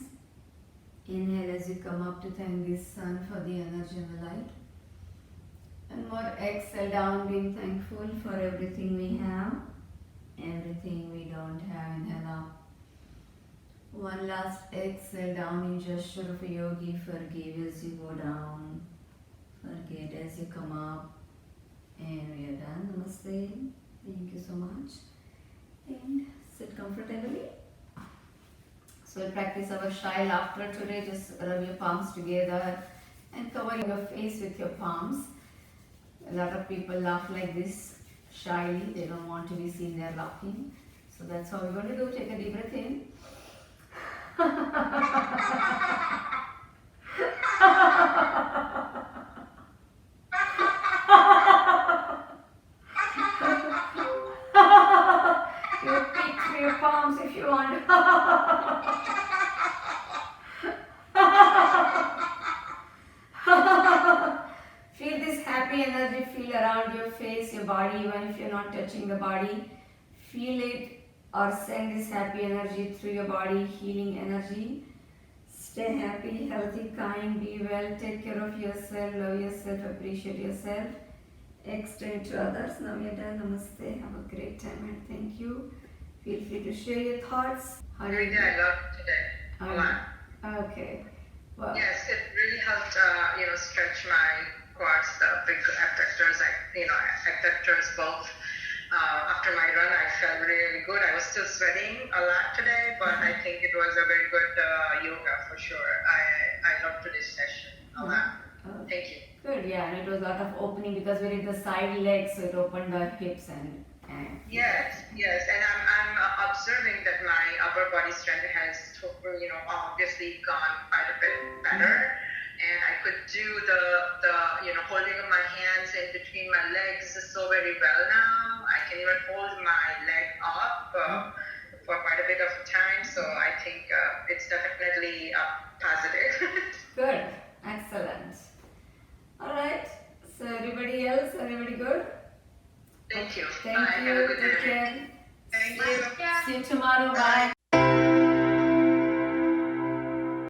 Inhale as you come up to thank the sun for the energy and the light. And more exhale down, being thankful for everything we have, everything we don't have. Inhale up. One last exhale down in gesture of a yogi. Forgive as you go down. Forget as you come up. And we are done. Namaste. Thank you so much. And sit comfortably. So we'll practice our shy laughter today. Just rub your palms together and cover your face with your palms. A lot of people laugh like this shyly. They don't want to be seen there laughing. So that's how we're going to do. Take a deep breath in. You peek through your palms if you want. Feel this happy energy feel around your face, your body, even if you're not touching the body. Feel it or send this happy energy through your body, healing energy. Stay happy, healthy, kind, be well, take care of yourself, love yourself, appreciate yourself. Extend to others. Now we are done. Namaste. Have a great time and thank you. Feel free to share your thoughts. How did you? I loved today. A lot. Okay. Well. Yes, it really helped. Stretch my quads, the big abductors, abductors both. After my run, I felt really good. I was still sweating a lot today, but I think it was a very good yoga for sure. I loved today's session a lot. Thank you. Good, yeah, and it was a lot of opening because we did the side legs, so it opened our hips and yes, and I'm observing that my upper body strength has obviously gone quite a bit better, and I could do the holding of my hands in between my legs so very well now. I can even hold my leg up for quite a bit of time, so I think it's definitely positive. Good, excellent. Alright, so everybody else, everybody good? Thank you. Thank Bye. you. Have a good Take day. care. Thank you. See you tomorrow. Bye.